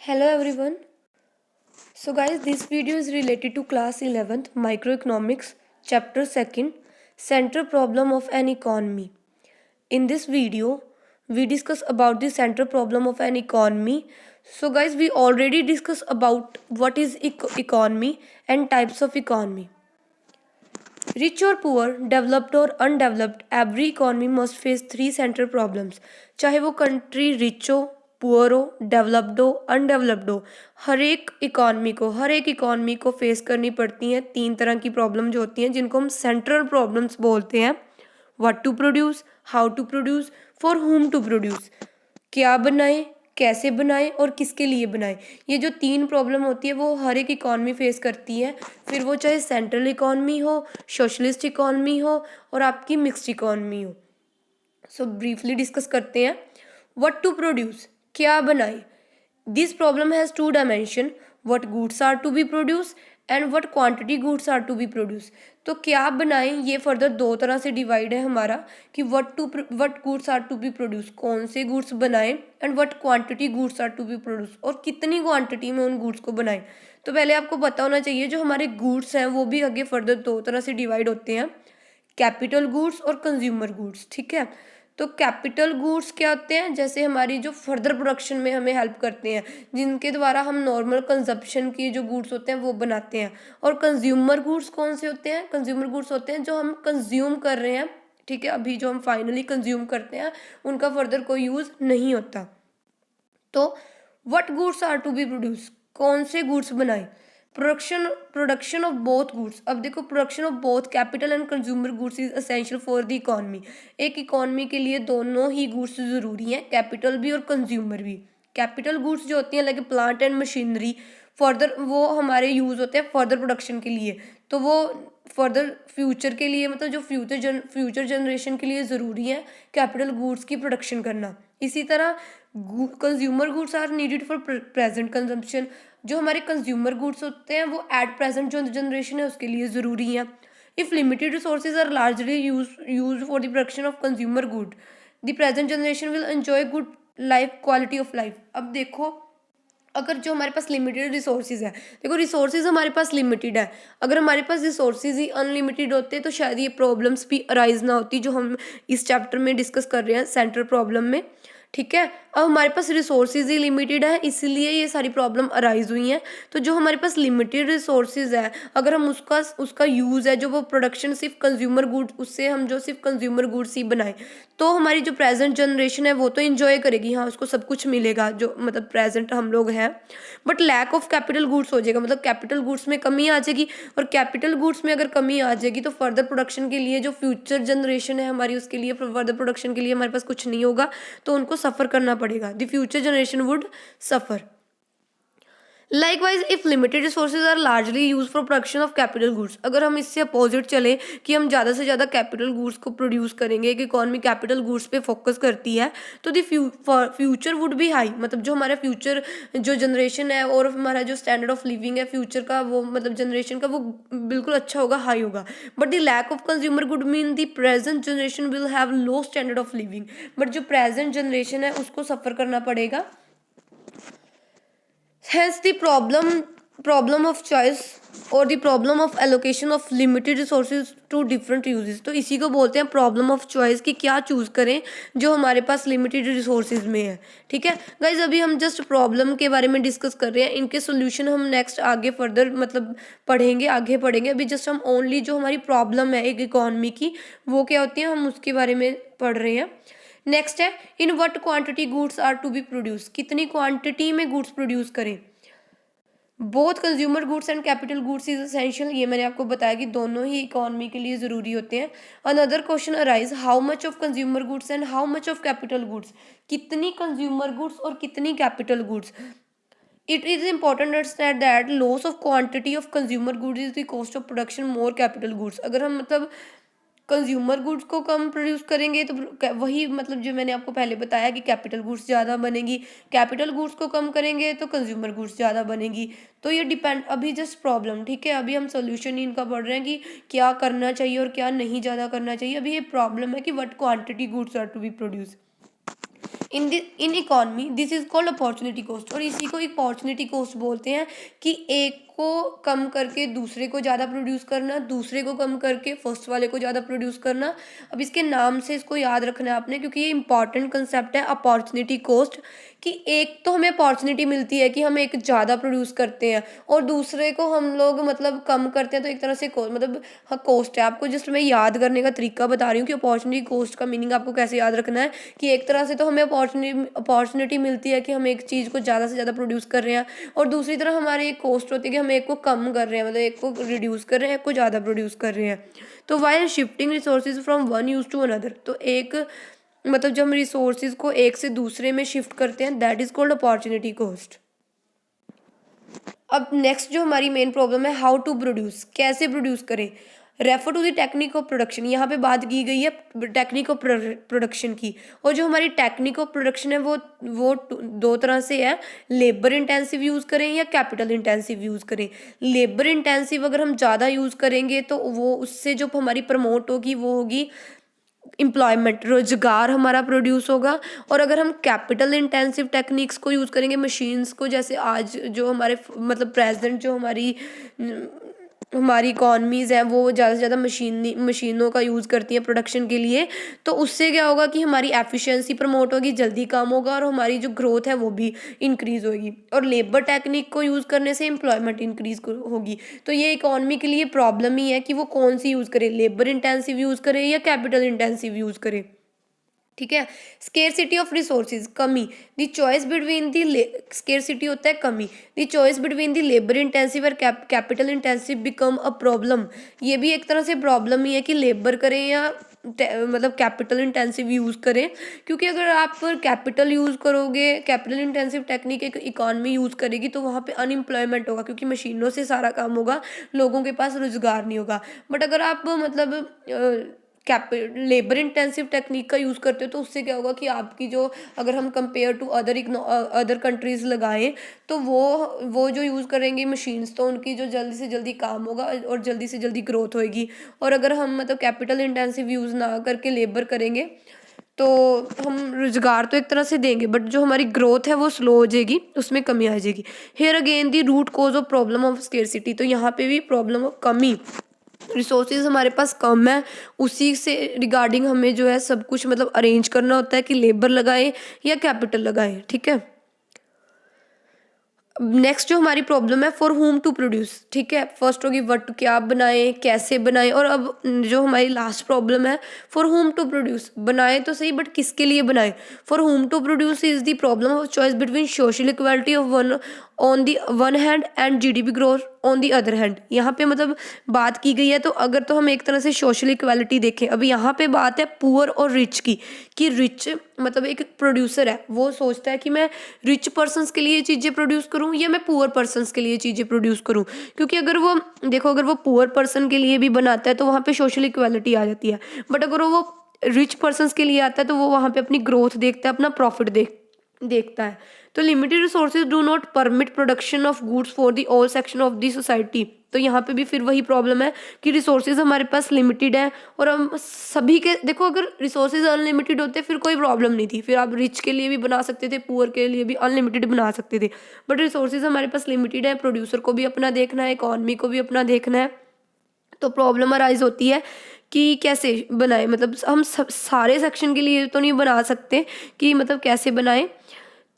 Hello everyone. So guys, this video is related to class 11th microeconomics chapter 2nd central problem of an economy. In this video, we discuss about the central problem of an economy. So guys, we already discussed about what is economy and types of economy. Rich or poor, developed or undeveloped, every economy must face three central problems. चाहे वो country rich हो, poor हो, developed हो, undeveloped हो, हर एक economy को face करनी पड़ती हैं तीन तरह की प्रॉब्लम जो होती हैं जिनको हम सेंट्रल प्रॉब्लम्स बोलते हैं. What to produce, how to produce, for whom to produce. क्या बनाएं, कैसे बनाएं और किसके लिए बनाएं. ये जो तीन प्रॉब्लम होती है वो हर एक इकॉनमी फेस करती है, फिर वो चाहे सेंट्रल इकॉनमी हो, सोशलिस्ट इकॉनमी हो और आपकी मिक्स्ड इकॉनमी हो. सो ब्रीफली डिस्कस करते हैं. व्हाट टू प्रोड्यूस, क्या बनाएं. This problem has two dimension. What goods are to be produce and what quantity goods are to be produce. तो क्या बनाएं ये फर्दर दो तरह से डिवाइड है हमारा कि what goods are to be produce, कौन से गुड्स बनाएं, and what quantity goods are to be produce, और कितनी क्वांटिटी में उन गुड्स को बनाएं. तो पहले आपको पता होना चाहिए जो हमारे गुड्स हैं वो भी आगे फर्दर दो तरह से डिवाइड होते हैं, कैपिटल गुड्स और कंज्यूमर गुड्स. ठीक है. तो कैपिटल गुड्स क्या होते हैं, जैसे हमारी जो फर्दर प्रोडक्शन में हमें हेल्प करते हैं, जिनके द्वारा हम नॉर्मल कंजप्शन की जो गुड्स होते हैं वो बनाते हैं. और कंज्यूमर गुड्स कौन से होते हैं, कंज्यूमर गुड्स होते हैं जो हम कंज्यूम कर रहे हैं. ठीक है. अभी जो हम फाइनली कंज्यूम करते हैं उनका फर्दर कोई यूज़ नहीं होता. तो what goods are to be produce, कौन से गुड्स बनाए. Production of both goods. अब देखो, production of both capital and consumer goods is essential for the economy. एक इकॉनमी के लिए दोनों ही गुड्स ज़रूरी हैं, कैपिटल भी और कंज्यूमर भी. कैपिटल गुड्स जो होती हैं like plant and machinery, further वो हमारे यूज़ होते हैं फर्दर प्रोडक्शन के लिए. तो वो फर्दर फ्यूचर के लिए, मतलब जो फ्यूचर जनरेशन के लिए ज़रूरी है कैपिटल गुड्स की प्रोडक्शन करना. इसी तरह consumer goods are needed for present consumption. जो हमारे कंज्यूमर गुड्स होते हैं वो एट प्रेजेंट जो जनरेशन है उसके लिए ज़रूरी हैं. If limited resources are largely use for the production of consumer good, the present generation will enjoy good life, quality of life. अब देखो, अगर जो हमारे पास लिमिटेड रिसोर्सेज है, देखो रिसोर्सेज हमारे पास लिमिटेड है, अगर हमारे पास रिसोर्सेज ही अनलिमिटेड होते तो शायद ये प्रॉब्लम्स भी अराइज ना होती जो हम इस चैप्टर में डिस्कस कर रहे हैं सेंट्रल प्रॉब्लम में. ठीक है. अब हमारे पास रिसोर्सेज ही लिमिटेड है, इसलिए ये सारी प्रॉब्लम अराइज हुई हैं. तो जो हमारे पास लिमिटेड रिसोर्सेज है, अगर हम उसका यूज़ है जो वो प्रोडक्शन सिर्फ कंज्यूमर गुड्स, उससे हम जो सिर्फ कंज्यूमर गुड्स ही बनाएं, तो हमारी जो प्रेजेंट जनरेशन है वो तो इन्जॉय करेगी, हाँ उसको सब कुछ मिलेगा जो मतलब प्रेजेंट हम लोग हैं. But lack of capital goods हो जाएगा, मतलब कैपिटल गुड्स में कमी आ जाएगी. और कैपिटल गुड्स में अगर कमी आ जाएगी तो फर्दर प्रोडक्शन के लिए जो फ्यूचर जनरेशन है हमारी, उसके लिए फर्दर प्रोडक्शन के लिए हमारे पास कुछ नहीं होगा, तो उनको सफ़र करना पड़ेगा. The future generation would suffer. Likewise if limited resources are largely use for production of capital goods, अगर हम इससे अपोजिट चले कि हम ज़्यादा से ज़्यादा कैपिटल गुड्स को प्रोड्यूस करेंगे, एक इकॉनमी कैपिटल गुड्स पे फोकस करती है, तो the future would be high. मतलब जो हमारा फ्यूचर जो जनरेशन है और हमारा जो स्टैंडर्ड ऑफ लिविंग है फ्यूचर का, वो मतलब जनरेशन का, वो बिल्कुल अच्छा होगा, हाई होगा. But the lack of consumer good mean the present generation will have low standard of living. But जो प्रेजेंट जनरेशन है उसको सफ़र करना पड़ेगा. Hence the problem of choice or the problem of allocation of limited resources to different uses. तो इसी को बोलते हैं प्रॉब्लम ऑफ चॉइस कि क्या चूज़ करें जो हमारे पास लिमिटेड रिसोर्सेज में है. ठीक है गाइज, अभी हम जस्ट प्रॉब्लम के बारे में डिस्कस कर रहे हैं, इनके सोल्यूशन हम नेक्स्ट आगे फर्दर मतलब आगे पढ़ेंगे. अभी जस्ट हम ओनली जो हमारी प्रॉब्लम है एक इकॉनमी की वो क्या होती है हम उसके बारे में पढ़ रहे हैं. नेक्स्ट है in what quantity goods are to be produce, कितनी क्वांटिटी में गुड्स प्रोड्यूस करें. Both consumer goods and capital goods is essential, ये मैंने आपको बताया कि दोनों ही इकॉनमी के लिए ज़रूरी होते हैं. Another question arise, how much of consumer goods and how much of capital goods, कितनी कंज्यूमर गुड्स और कितनी capital goods. It is important understand that loss of quantity of consumer goods is the cost of production more capital goods. अगर हम मतलब consumer goods को कम produce करेंगे तो वही मतलब जो मैंने आपको पहले बताया कि कैपिटल गुड्स ज़्यादा बनेगी, कैपिटल गुड्स को कम करेंगे तो कंज्यूमर गुड्स ज़्यादा बनेगी. तो ये डिपेंड, अभी जस्ट प्रॉब्लम. ठीक है, अभी हम सोल्यूशन इनका पढ़ रहे हैं कि क्या करना चाहिए और क्या नहीं ज़्यादा करना चाहिए. अभी ये प्रॉब्लम है कि what quantity goods are to be produce. In economy this is called opportunity cost, और इसी को अपॉर्चुनिटी कॉस्ट बोलते हैं कि एक को कम करके दूसरे को ज़्यादा प्रोड्यूस करना, दूसरे को कम करके फर्स्ट वाले को ज़्यादा प्रोड्यूस करना। अब इसके नाम से इसको याद रखना है आपने, क्योंकि ये इंपॉर्टेंट कंसेप्ट है अपॉर्चुनिटी कॉस्ट, कि एक तो हमें अपॉर्चुनिटी मिलती है कि हम एक ज़्यादा प्रोड्यूस करते हैं और दूसरे को हम लोग मतलब कम करते हैं, तो एक तरह से मतलब हाँ कॉस्ट है। आपको जस्ट मैं याद करने का तरीका बता रही हूँ कि अपॉर्चुनिटी कॉस्ट का मीनिंग आपको कैसे याद रखना है, कि एक तरह से तो हमें अपॉर्चुनिटी मिलती है कि हम एक चीज़ को ज़्यादा से ज़्यादा प्रोड्यूस कर रहे हैं, और दूसरी तरफ हमारी एक कॉस्ट होती है कि हम एक को कम कर रहे हैं, मतलब एक को रिड्यूस कर रहे हैं, एक को ज़्यादा प्रोड्यूस कर रहे हैं। तो while shifting resources from one use to another, तो एक मतलब जब हम रिसोर्सेज को एक से दूसरे में शिफ्ट करते हैं, that is called opportunity cost. अब नेक्स्ट जो हमारी मेन प्रॉब्लम है, हाउ टू प्रोड्यूस, कैसे प्रोड्यूस करें। Refer to the technique of production, यहाँ पे बात की गई है टेक्निक ऑफ प्रोडक्शन की, और जो हमारी टेक्निक ऑफ प्रोडक्शन है वो दो तरह से है, लेबर इंटेंसिव यूज़ करें या कैपिटल इंटेंसिव यूज़ करें। लेबर इंटेंसिव अगर हम ज़्यादा यूज़ करेंगे तो वो उससे जो हमारी प्रमोट होगी वो होगी एम्प्लॉयमेंट, रोजगार हमारा प्रोड्यूस होगा। और अगर हम कैपिटल इंटेंसिव टेक्निक्स को यूज़ करेंगे, मशीन्स को, जैसे आज जो हमारे मतलब प्रेजेंट जो हमारी इकॉनमीज़ हैं वो ज़्यादा से ज़्यादा मशीनों का यूज़ करती हैं प्रोडक्शन के लिए, तो उससे क्या होगा कि हमारी एफिशिएंसी प्रमोट होगी, जल्दी काम होगा और हमारी जो ग्रोथ है वो भी इंक्रीज़ होगी। और लेबर टेक्निक को यूज़ करने से एम्प्लॉयमेंट इंक्रीज़ होगी। तो ये इकॉनमी के लिए प्रॉब्लम ही है कि वो कौन सी यूज़ करे, लेबर इंटेंसिव यूज़ करे या कैपिटल इंटेंसिव यूज़ करे। ठीक है। स्केरसिटी ऑफ रिसोर्सेज, कमी, the choice between the, scarcity होता है कमी, the choice between the labour intensive और capital intensive become a problem. ये भी एक तरह से प्रॉब्लम ही है कि लेबर करें या मतलब कैपिटल इंटेंसिव यूज़ करें, क्योंकि अगर आप कैपिटल यूज़ करोगे, कैपिटल इंटेंसिव टेक्निक एक इकॉनमी यूज़ करेगी, तो वहाँ पे अनएम्प्लॉयमेंट होगा, क्योंकि मशीनों से सारा काम होगा, लोगों के पास रोजगार नहीं होगा। बट अगर आप मतलब लेबर इंटेंसिव टेक्निक का यूज़ करते हो, तो उससे क्या होगा कि आपकी जो, अगर हम कंपेयर टू अदर कंट्रीज़ लगाएं, तो वो जो यूज़ करेंगे मशीन्स, तो उनकी जो जल्दी से जल्दी काम होगा और जल्दी से जल्दी ग्रोथ होएगी। और अगर हम मतलब कैपिटल इंटेंसिव यूज़ ना करके लेबर करेंगे, तो हम रोजगार तो एक तरह से देंगे, बट जो हमारी ग्रोथ है वो स्लो हो जाएगी, उसमें कमी आ जाएगी। Here again the root cause of problem of scarcity, तो यहाँ पे भी प्रॉब्लम ऑफ कमी, रिसोर्सेज हमारे पास कम है, उसी से रिगार्डिंग हमें जो है सब कुछ मतलब अरेंज करना होता है कि लेबर लगाएं या कैपिटल लगाएं। ठीक है। नेक्स्ट जो हमारी प्रॉब्लम है, फॉर होम टू प्रोड्यूस। ठीक है, फर्स्ट होगी व्हाट, क्या बनाएं, कैसे बनाएं, और अब जो हमारी लास्ट प्रॉब्लम है, फॉर होम टू प्रोड्यूस, बनाएं तो सही बट किसके लिए बनाएं। For whom to produce is the problem of choice between social equality of one on the one hand and GDP growth on the other hand. यहाँ पे मतलब बात की गई है, तो अगर तो हम एक तरह से सोशल इक्वालिटी देखें, अब यहाँ पे बात है पुअर और रिच की, कि रिच मतलब एक प्रोड्यूसर है, वो सोचता है कि मैं रिच पर्सन्स के लिए चीज़ें प्रोड्यूस करूँ या मैं पुअर पर्सन्स के लिए चीज़ें प्रोड्यूस करूँ। क्योंकि अगर वो देखो, अगर वो पुअर पर्सन के लिए भी बनाता है तो वहाँ पे सोशल इक्वालिटी आ जाती है, बट अगर वो रिच पर्सन्स के लिए आता है तो वो वहाँ पे अपनी ग्रोथ देखता है, अपना प्रॉफिट देखता है। तो limited resources do not permit production of goods for the all section of the society. तो यहाँ पे भी फिर वही प्रॉब्लम है कि रिसोर्सेज हमारे पास लिमिटेड है, और हम सभी के, देखो अगर रिसोर्सेज अनलिमिटेड होते फिर कोई प्रॉब्लम नहीं थी, फिर आप रिच के लिए भी बना सकते थे, पुअर के लिए भी अनलिमिटेड बना सकते थे। बट रिसोर्सेज हमारे पास लिमिटेड है, प्रोड्यूसर को भी अपना देखना है, इकॉनमी को भी अपना देखना है, तो प्रॉब्लम अराइज होती है कि कैसे बनाए, मतलब हम सारे सेक्शन के लिए तो नहीं बना सकते कि मतलब कैसे बनाएं।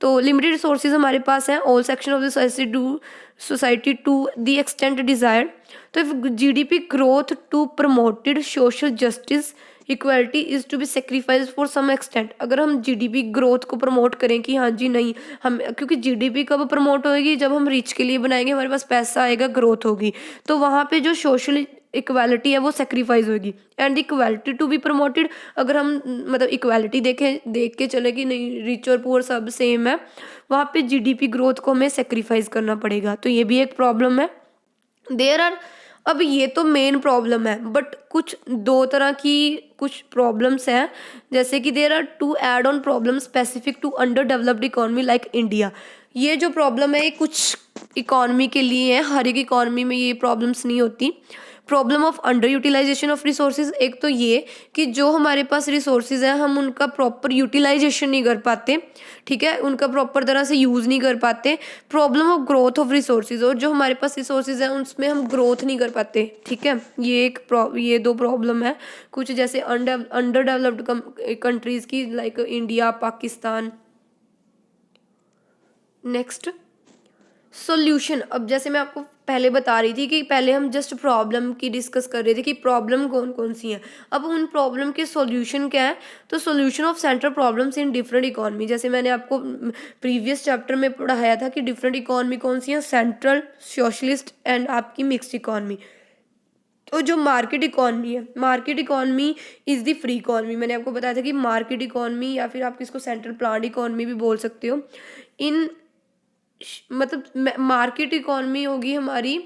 तो लिमिटेड रिसोर्सेज हमारे पास हैं, all section of the society to the extent desired. तो if GDP growth to promoted social justice equality is to be sacrifice for some extent. अगर हम जीडीपी ग्रोथ को प्रमोट करें कि हाँ जी नहीं, हम, क्योंकि जीडीपी कब प्रमोट होएगी, जब हम रिच के लिए बनाएंगे, हमारे पास पैसा आएगा, ग्रोथ होगी, तो वहाँ पे जो सोशल इक्वालिटी है वो सेक्रीफाइस होगी। And equality to be promoted, अगर हम मतलब इक्वालिटी देख के चले कि नहीं रिच और पुअर सब सेम है, वहाँ पे जीडीपी ग्रोथ को हमें सेक्रीफाइस करना पड़ेगा, तो ये भी एक प्रॉब्लम है। देयर आर, अब ये तो मेन प्रॉब्लम है, बट कुछ दो तरह की कुछ प्रॉब्लम्स हैं, जैसे कि there are two add on problem specific to under developed economy like India. ये जो प्रॉब्लम है ये कुछ इकॉनमी के लिए है, हर एक इकॉनमी में ये प्रॉब्लम्स नहीं होती। Problem of under utilization of resources, एक तो ये कि जो हमारे पास रिसोर्सेज हैं हम उनका प्रॉपर यूटिलाइजेशन नहीं कर पाते, ठीक है, उनका प्रॉपर तरह से यूज़ नहीं कर पाते। Problem of growth of resources, और जो हमारे पास रिसोर्सेज हैं उसमें हम ग्रोथ नहीं कर पाते, ठीक है। ये दो प्रॉब्लम है कुछ, जैसे अंडर डेवलप्ड कंट्रीज़ की, like India, Pakistan. Next solution. अब जैसे मैं आपको पहले बता रही थी कि पहले हम जस्ट प्रॉब्लम की डिस्कस कर रहे थे कि प्रॉब्लम कौन कौन सी हैं, अब उन प्रॉब्लम के सॉल्यूशन क्या है। तो solution of central problems in different economy, जैसे मैंने आपको प्रीवियस चैप्टर में पढ़ाया था कि डिफरेंट इकोनॉमी कौन सी हैं, सेंट्रल, सोशलिस्ट एंड आपकी मिक्स्ड इकोनॉमी। तो जो मार्केट इकोनॉमी है, market economy is the free economy. मैंने आपको बताया था कि मार्केट इकोनॉमी या फिर आप इसको सेंट्रल प्लान्ड इकोनॉमी भी बोल सकते हो। इन मतलब मार्केट इकोनॉमी होगी हमारी,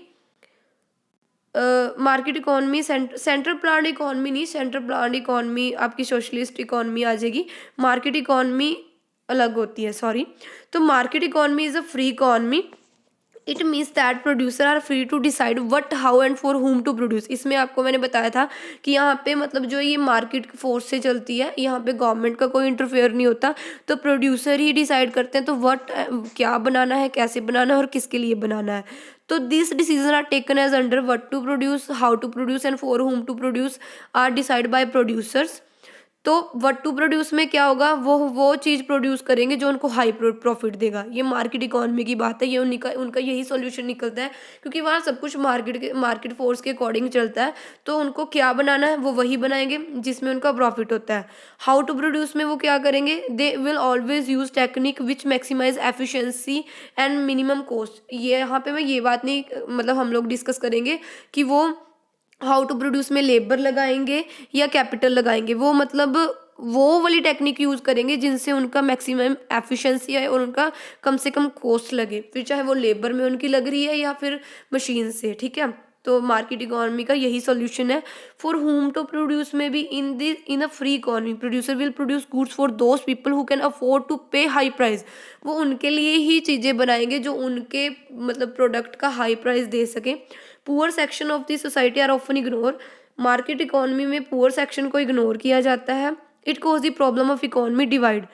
market economy central planned economy नहीं, सेंट्रल प्लान्ड इकोनॉमी आपकी सोशलिस्ट इकोनॉमी आ जाएगी, मार्केट इकोनॉमी अलग होती है, सॉरी। तो market economy is a free economy, it means that producer are free to decide what, how and for whom to produce. इसमें आपको मैंने बताया था कि यहाँ पे मतलब जो ये मार्केट फोर्स से चलती है, यहाँ पे गवर्नमेंट का कोई इंटरफेयर नहीं होता, तो प्रोड्यूसर ही डिसाइड करते हैं तो वट क्या बनाना है, कैसे बनाना है और किसके लिए बनाना है। तो this decision are taken as under what to produce, how to produce and for whom to produce are decide by producers. तो व्हाट टू प्रोड्यूस में क्या होगा, वो चीज़ प्रोड्यूस करेंगे जो उनको हाई प्रॉफिट देगा। ये मार्केट इकोनॉमी की बात है, ये उनका यही सॉल्यूशन निकलता है, क्योंकि वहाँ सब कुछ मार्केट फोर्स के अकॉर्डिंग चलता है। तो उनको क्या बनाना है वो वही बनाएंगे जिसमें उनका प्रॉफिट होता है। हाउ टू प्रोड्यूस में वो क्या करेंगे, they will always use technique which maximize efficiency and minimum cost. ये यहाँ पे मैं ये बात नहीं, मतलब हम लोग डिस्कस करेंगे कि वो हाउ टू प्रोड्यूस में लेबर लगाएंगे या कैपिटल लगाएंगे, वो मतलब वो वाली टेक्निक यूज़ करेंगे जिनसे उनका मैक्सिमम एफिशिएंसी है और उनका कम से कम कॉस्ट लगे, फिर चाहे वो लेबर में उनकी लग रही है या फिर मशीन से, ठीक है। तो मार्केट इकोनॉमी का यही सॉल्यूशन है। फॉर होम टू प्रोड्यूस में भी in a free economy producer will produce goods for those people who can afford to pay high price. वो उनके लिए ही चीज़ें बनाएंगे जो उनके मतलब प्रोडक्ट का हाई प्राइस दे सकें। Poor section of the society are often ignore. Market economy में पुअर सेक्शन को इग्नोर किया जाता है। It cause the problem of economy divide,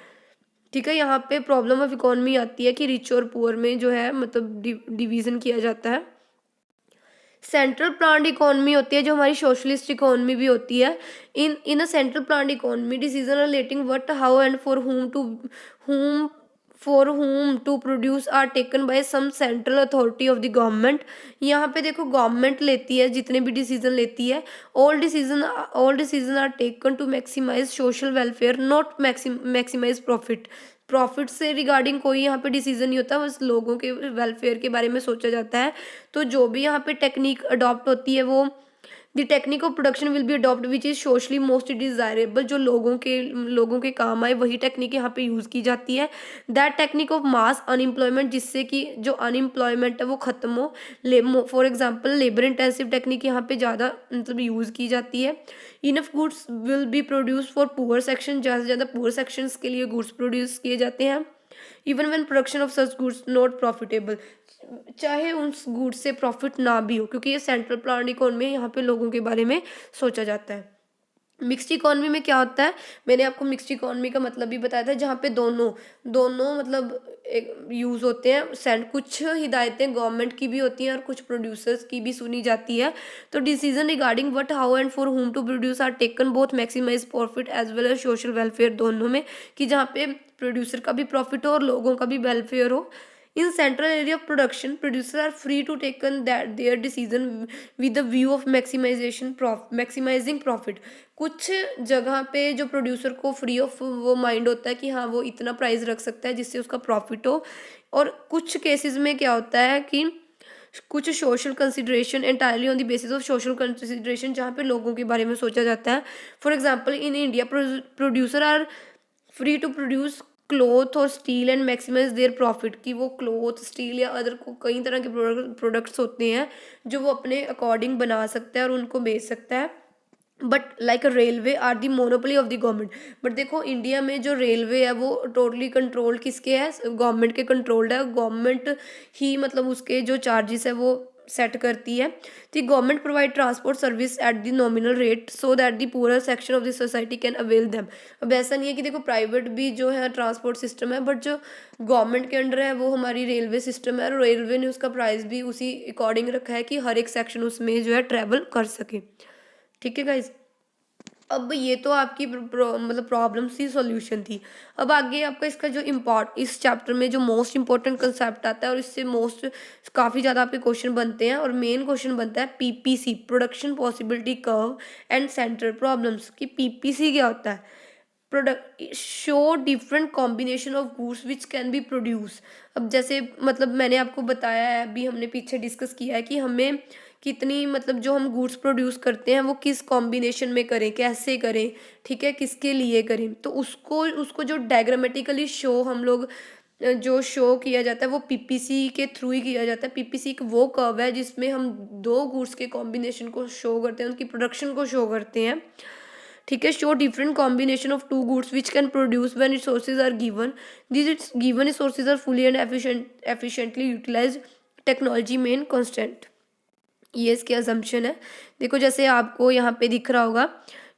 ठीक है। यहाँ पे प्रॉब्लम ऑफ इकोनॉमी आती है कि रिच और पुअर में जो है मतलब डिवीजन किया जाता है। सेंट्रल प्लान्ड इकोनॉमी होती है जो हमारी सोशलिस्ट इकोनॉमी भी होती है। In a central planned economy decision relating what, how and for whom to produce are taken by some central authority of the government. यहाँ पे देखो गवर्नमेंट लेती है, जितने भी डिसीजन लेती है, all decision are taken to maximize social welfare, not maximize profit. Profit से रिगार्डिंग कोई यहाँ पे डिसीजन नहीं होता, बस लोगों के वेलफेयर के बारे में सोचा जाता है। तो जो भी यहाँ पे टेक्निक अडॉप्ट होती है वो the technique of production will be adopt which is socially most desirable, जो लोगों के काम आए वही टेक्निक यहाँ पे यूज़ की जाती है। That technique of mass unemployment, जिससे कि जो अनएम्प्लॉयमेंट है वो ख़त्म हो। For example labour intensive technique यहाँ पे ज़्यादा मतलब यूज़ की जाती है। Enough goods will be produce for poor section, ज़्यादा से ज़्यादा पुअर सेक्शंस के लिए गुड्स प्रोड्यूस किए जाते हैं। Even when production of such goods not profitable, चाहे उस गुड्स से प्रॉफिट ना भी हो, क्योंकि ये सेंट्रल प्लान्ड इकोनॉमी है, यहाँ पे लोगों के बारे में सोचा जाता है। मिक्स्ड इकोनॉमी में क्या होता है, मैंने आपको मिक्स्ड इकोनॉमी का मतलब भी बताया था, जहाँ पे दोनों दोनों मतलब यूज़ होते हैं। कुछ हिदायतें गवर्नमेंट की भी होती हैं और कुछ प्रोड्यूसर्स की भी सुनी जाती है। तो decision regarding what, how and for whom to produce are taken both maximize profit as well as social welfare, दोनों में, कि जहाँ पे प्रोड्यूसर का भी प्रॉफिट हो और लोगों का भी वेलफेयर हो। In central area of production producer are free to taken that there decision with the view of maximizing profit. कुछ जगह पे जो प्रोड्यूसर को फ्री ऑफ वो माइंड होता है कि हाँ वो इतना प्राइस रख सकता है जिससे उसका प्रॉफिट हो। और कुछ केसेस में क्या होता है कि कुछ social consideration entirely on the basis of social consideration, जहाँ पे लोगों के बारे में सोचा जाता है। For example in India producer are free to produce cloth और steel and maximize their profit, कि वो क्लोथ, स्टील या अदर को कई तरह के प्रोडक्ट्स होते हैं जो वो अपने अकॉर्डिंग बना सकता है और उनको बेच सकता है। But like railway are the monopoly of the government. But देखो इंडिया में जो रेलवे है वो टोटली कंट्रोल किसके है, गवर्नमेंट के कंट्रोल्ड है। गवर्नमेंट ही मतलब उसके जो चार्जेस है वो सेट करती है। The government provide transport service at the nominal rate so that the poorer section of the society can avail them. अब ऐसा नहीं है कि देखो प्राइवेट भी जो है ट्रांसपोर्ट सिस्टम है, बट जो गवर्नमेंट के अंडर है वो हमारी रेलवे सिस्टम है, और रेलवे ने उसका प्राइस भी उसी अकॉर्डिंग रखा है कि हर एक सेक्शन उसमें जो है ट्रैवल कर सके। ठीक है गाइज, अब ये तो आपकी मतलब प्रॉब्लम की सॉल्यूशन थी। अब आगे आपका इसका जो इस चैप्टर में जो मोस्ट इंपॉर्टेंट कंसेप्ट आता है, और इससे काफ़ी ज़्यादा आपके क्वेश्चन बनते हैं, और मेन क्वेश्चन बनता है PPC, production possibility curve and central problems. कि पीपीसी क्या होता है? Product show different combination of goods which can be produce. अब जैसे मतलब मैंने आपको बताया है, अभी हमने पीछे डिस्कस किया है कि हमें कितनी मतलब जो हम गुड्स प्रोड्यूस करते हैं वो किस कॉम्बिनेशन में करें, कैसे करें, ठीक है, किसके लिए करें। तो उसको उसको जो डायग्रामेटिकली शो हम लोग जो शो किया जाता है वो पीपीसी के थ्रू ही किया जाता है। पीपीसी एक वो कर्व है जिसमें हम दो गुड्स के कॉम्बिनेशन को शो करते हैं, उनकी प्रोडक्शन को शो करते हैं। ठीक है, show different combination of two goods which can produce when resources are given, this given resources are fully and efficiently utilized, technology main constant. ये इसके अजम्पशन है। देखो जैसे आपको यहाँ पे दिख रहा होगा,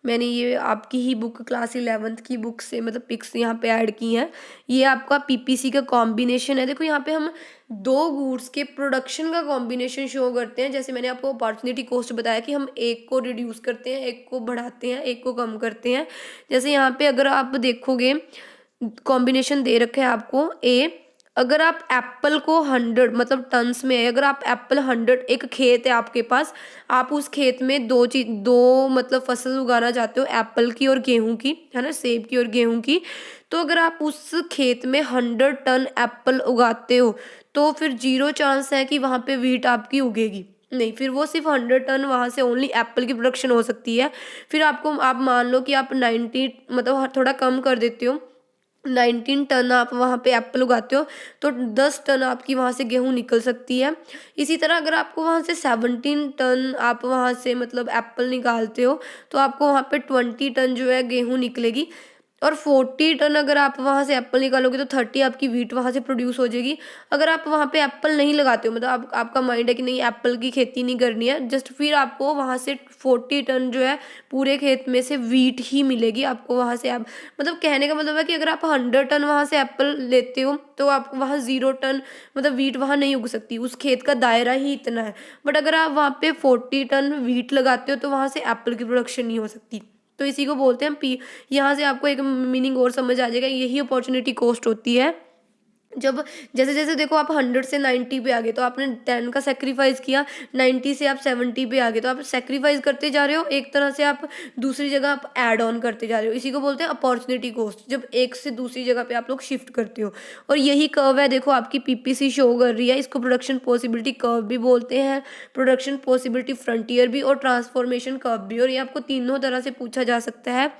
मैंने ये आपकी ही बुक क्लास 11th की बुक से मतलब पिक्स यहाँ पे ऐड की हैं। ये आपका पीपीसी का कॉम्बिनेशन है। देखो यहाँ पे हम दो गुड्स के प्रोडक्शन का कॉम्बिनेशन शो करते हैं। जैसे मैंने आपको अपॉर्चुनिटी कॉस्ट बताया कि हम एक को रिड्यूस करते हैं, एक को बढ़ाते हैं, एक को कम करते हैं। जैसे यहाँ पे अगर आप देखोगे कॉम्बिनेशन दे रखा है आपको ए, अगर आप एप्पल को 100 मतलब टन्स में है, अगर आप एप्पल 100, एक खेत है आपके पास, आप उस खेत में दो मतलब फसल उगाना चाहते हो, एप्पल की और गेहूं की, है ना, सेब की और गेहूं की। तो अगर आप उस खेत में 100 टन एप्पल उगाते हो तो फिर 0 चांस है कि वहाँ पे व्हीट आपकी उगेगी, नहीं, फिर वो सिर्फ 100 टन वहाँ से ओनली एप्पल की प्रोडक्शन हो सकती है। फिर आप मान लो कि आप 90 मतलब थोड़ा कम कर देते हो, 19 टन आप वहाँ पे एप्पल उगाते हो तो 10 टन आपकी वहाँ से गेहूँ निकल सकती है। इसी तरह अगर आपको वहाँ से 17 टन आप वहाँ से मतलब एप्पल निकालते हो तो आपको वहाँ पे 20 टन जो है गेहूँ निकलेगी। और 40 टन अगर आप वहाँ से एप्पल निकालोगे तो 30 आपकी व्हीट वहाँ से प्रोड्यूस हो जाएगी। अगर आप वहाँ पे एप्पल नहीं लगाते हो, मतलब आपका माइंड है कि नहीं एप्पल की खेती नहीं करनी है, जस्ट फिर आपको वहाँ से 40 टन जो है पूरे खेत में से व्हीट ही मिलेगी आपको वहाँ से। आप मतलब कहने का मतलब है कि अगर आप 100 टन वहाँ से एप्पल लेते हो तो आप वहाँ 0 टन मतलब व्हीट वहाँ नहीं उग सकती, उस खेत का दायरा ही इतना है। बट अगर आप वहाँ पे 40 टन व्हीट लगाते हो तो वहाँ से एप्पल की प्रोडक्शन नहीं हो सकती। तो इसी को बोलते हैं यहाँ से आपको एक मीनिंग और समझ आ जाएगा, यही अपॉर्चुनिटी कॉस्ट होती है। जब जैसे जैसे देखो आप 100 से 90 पे आ गए तो आपने 10 का सेक्रीफाइस किया, 90 से आप 70 पे आ गए तो आप सेक्रीफाइस करते जा रहे हो, एक तरह से आप दूसरी जगह आप ऐड ऑन करते जा रहे हो। इसी को बोलते हैं अपॉर्चुनिटी कॉस्ट, जब एक से दूसरी जगह पे आप लोग शिफ्ट करते हो। और यही कर्व है, देखो आपकी पीपीसी शो कर रही है, इसको प्रोडक्शन पॉसिबिलिटी कर्व भी बोलते हैं, प्रोडक्शन पॉसिबिलिटी फ्रंटियर भी, और ट्रांसफॉर्मेशन कर्व भी। और ये आपको तीनों तरह से पूछा जा सकता है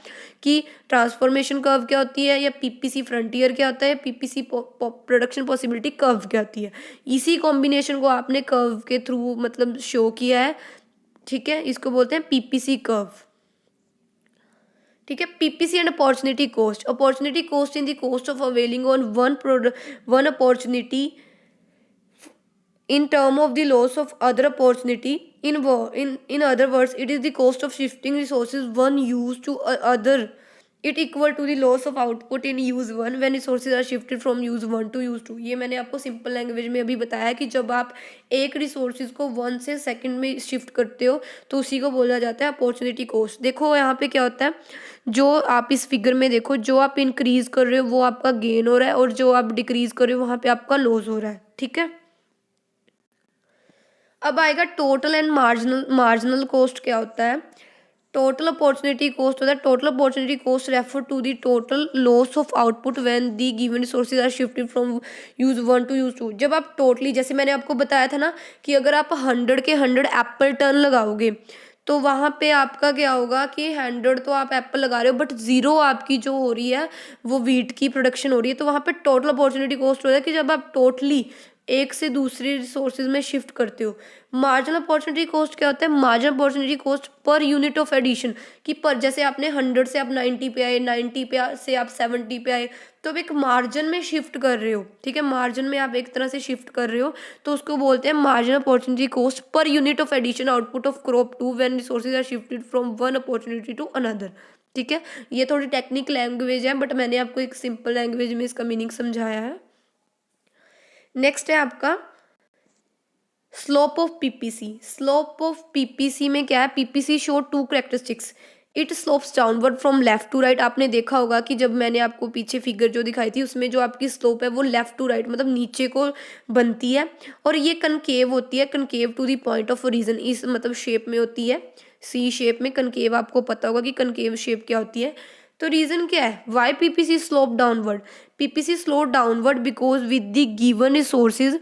कि ट्रांसफॉर्मेशन कर्व क्या होती है, या पीपीसी फ्रंटियर क्या होता है, पीपीसी प्रोडक्शन पॉसिबिलिटी कर्व क्या होती है। इसी कॉम्बिनेशन को आपने कर्व के थ्रू मतलब शो किया है। ठीक है, इसको बोलते हैं पीपीसी कर्व। ठीक है, PPC and opportunity cost. Opportunity cost in the cost of availing on one opportunity in term of the loss of other opportunity. In other words, it is the cost of shifting resources one use to other. It equal to the loss of output in use one when resources are shifted from use one to use two. ये मैंने आपको simple language में अभी बताया कि जब आप एक रिसोर्सेज को 1 से सेकंड में शिफ्ट करते हो तो उसी को बोला जाता है अपॉर्चुनिटी कॉस्ट। देखो यहाँ पे क्या होता है, जो आप इस फिगर में देखो, जो आप इंक्रीज कर रहे हो वो आपका गेन हो रहा है, और जो आप डिक्रीज कर रहे हो वहाँ पे आपका लॉस हो रहा है। ठीक है, अब आएगा टोटल एंड मार्जिनल कॉस्ट क्या होता है। टोटल अपॉर्चुनिटी कॉस्ट होता है, total opportunity cost refer to the total loss of output when the given resources are shifted from use 1 to use 2। जब आप टोटली, जैसे मैंने आपको बताया था ना कि अगर आप 100 के 100 एप्पल टन लगाओगे तो वहाँ पे आपका क्या होगा कि 100 तो आप एप्पल लगा रहे हो बट 0 आपकी जो हो रही है वो व्हीट की प्रोडक्शन हो रही है। तो वहाँ पे टोटल अपॉर्चुनिटी कॉस्ट हो रहा है कि जब आप टोटली एक से दूसरे रिसोर्सेज में शिफ्ट करते हो। मार्जिनल अपॉर्चुनिटी कॉस्ट क्या होता है? Marginal opportunity cost per unit of addition, कि पर जैसे आपने 100 से आप 90 पे आए, 90 पे से आप 70 पे आए, तो आप एक मार्जिन में शिफ्ट कर रहे हो, ठीक है, मार्जिन में आप एक तरह से शिफ्ट कर रहे हो, तो उसको बोलते हैं marginal opportunity cost per unit of addition output of crop 2 when resources are shifted from one opportunity to another. ठीक है, ये थोड़ी टेक्निकल लैंग्वेज है, बट मैंने आपको एक सिंपल लैंग्वेज में इसका मीनिंग समझाया है। नेक्स्ट है आपका slope of PPC. Slope of PPC में क्या है? PPC show two characteristics, it slopes downward from left to right. आपने देखा होगा कि जब मैंने आपको पीछे फिगर जो दिखाई थी उसमें जो आपकी स्लोप है वो लेफ्ट टू राइट मतलब नीचे को बनती है, और ये कनकेव होती है, concave to the point of reason, इस मतलब शेप में होती है, सी शेप में कनकेव। आपको पता होगा कि कनकेव शेप क्या होती है। तो रीजन क्या है? Why PPC slope downward? PPC slow downward because with the given resources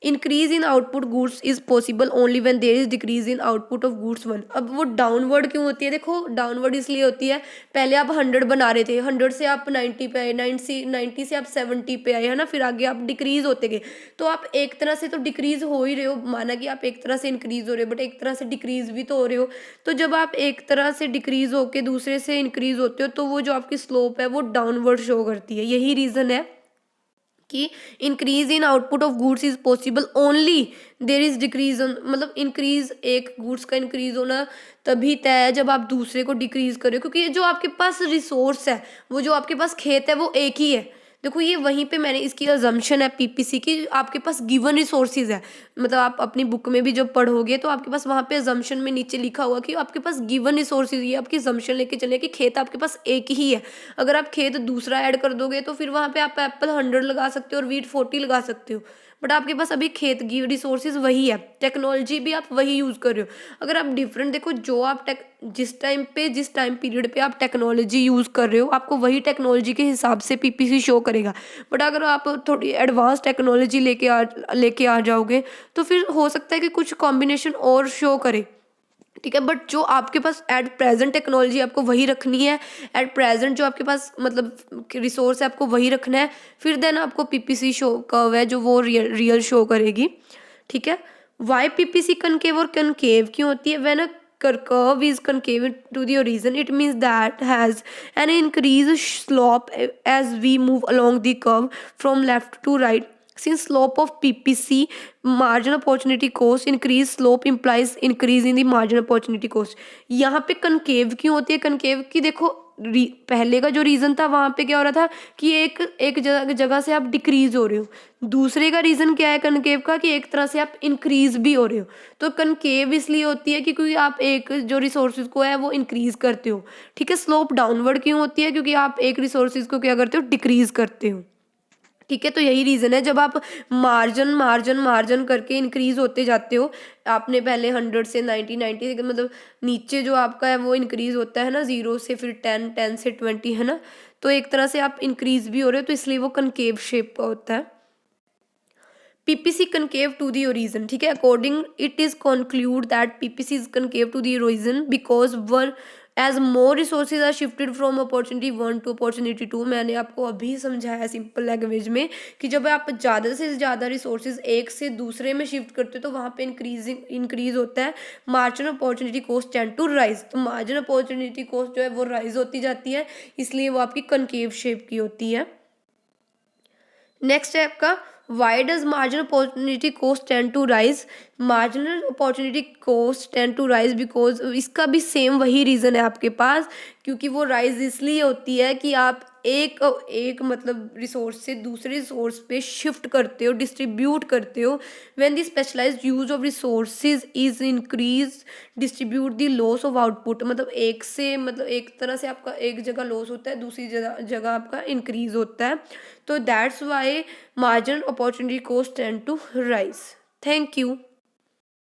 increase in output goods is possible only when there is decrease in output of goods 1। अब वो डाउनवर्ड क्यों होती है? देखो डाउनवर्ड इसलिए होती है, पहले आप 100 बना रहे थे, 100 से आप 90 पे आए, 90 से आप 70 पे आए, है ना, फिर आगे आप डिक्रीज होते गए, तो आप एक तरह से तो डिक्रीज हो ही रहे हो, माना कि आप एक तरह से इंक्रीज हो रहे हो बट एक तरह से डिक्रीज भी तो हो रहे हो। तो जब आप एक तरह से डिक्रीज होके दूसरे से इंक्रीज होते हो तो वो जो आपकी स्लोप है वो डाउनवर्ड शो करती है। यही रीज़न है कि increase in output of goods is possible only there is decrease मतलब इंक्रीज, एक गुड्स का इंक्रीज होना तभी तय है जब आप दूसरे को डिक्रीज करो, क्योंकि जो आपके पास रिसोर्स है, वो जो आपके पास खेत है वो एक ही है। देखो ये वहीं पे मैंने इसकी अजम्पशन है पीपीसी की, आपके पास गिवन रिसोर्सेज है, मतलब आप अपनी बुक में भी जब पढ़ोगे तो आपके पास वहाँ पे अजम्पशन में नीचे लिखा हुआ कि आपके पास गिवन रिसोर्सेज, ये आपकी अजम्पशन लेके चले कि खेत आपके पास एक ही है। अगर आप खेत दूसरा ऐड कर दोगे तो फिर वहाँ पे आप एप्पल 100 लगा सकते हो और वीट 40 लगा सकते हो, बट आपके पास अभी खेत की रिसोर्सेज वही है, टेक्नोलॉजी भी आप वही यूज़ कर रहे हो। अगर आप डिफरेंट देखो, जो आप जिस टाइम पीरियड पे आप टेक्नोलॉजी यूज़ कर रहे हो आपको वही टेक्नोलॉजी के हिसाब से पीपीसी शो करेगा। बट अगर आप थोड़ी एडवांस टेक्नोलॉजी लेके आ जाओगे तो फिर हो सकता है कि कुछ कॉम्बिनेशन और शो करे, ठीक है, बट जो आपके पास एट प्रेजेंट टेक्नोलॉजी आपको वही रखनी है, एट प्रेजेंट जो आपके पास मतलब रिसोर्स है आपको वही रखना है, फिर देन आपको पीपीसी शो कर्व है जो वो रियल शो करेगी। ठीक है, वाई पीपीसी कनकेव और कनकेव क्यों होती है? When a curve is concave to the horizon it means that has an increased slope as we move along the curve from left to right. Since slope of PPC marginal opportunity cost increase, slope implies increase in the marginal opportunity cost. यहाँ पे concave क्यों होती है? Concave की देखो पहले का जो रीज़न था वहाँ पे क्या हो रहा था कि एक जगह से आप डिक्रीज हो रहे हो, दूसरे का रीज़न क्या है कनकेव का कि एक तरह से आप इंक्रीज भी हो रहे हो। तो कनकेव इसलिए होती है कि क्योंकि आप एक जो रिसोर्सेज को है वो इंक्रीज करते हो। ठीक है, स्लोप डाउनवर्ड क्यों होती है? क्योंकि आप एक रिसोर्सेज को क्या करते हो? डिक्रीज करते हो। ठीक है, तो यही रीज़न है, जब आप मार्जिन मार्जिन मार्जिन करके इंक्रीज होते जाते हो, आपने पहले 100 से 90 से मतलब नीचे जो आपका है वो इंक्रीज होता है ना, 0 से फिर 10 से 20, है ना, तो एक तरह से आप इंक्रीज भी हो रहे हो, तो इसलिए वो कनकेव शेप का होता है। PPC concave to the origin, ठीक है, according it is conclude that PPC is concave to the origin because one as more resources are shifted from opportunity 1 to opportunity 2। मैंने आपको अभी समझाया सिंपल लैंग्वेज में कि जब आप ज़्यादा से ज़्यादा रिसोर्सेज एक से दूसरे में शिफ्ट करते हो तो वहाँ पे इंक्रीज होता है, marginal opportunity cost tend to rise, तो मार्जिनल अपॉर्चुनिटी कॉस्ट जो है वो राइज होती जाती है, इसलिए वो आपकी कनकेव शेप की होती है। नेक्स्ट है आपका why does marginal opportunity cost tend to rise? Marginal opportunity cost tend to rise because इसका भी सेम वही रीज़न है आपके पास, क्योंकि वो राइज इसलिए होती है कि आप एक मतलब रिसोर्स से दूसरे रिसोर्स पे शिफ्ट करते हो, डिस्ट्रीब्यूट करते हो। When the specialized use of resources is increase distribute the loss of output, मतलब एक तरह से आपका एक जगह लॉस होता है, दूसरी जगह आपका इंक्रीज होता है, तो that's why marginal opportunity cost tend to rise. Thank you.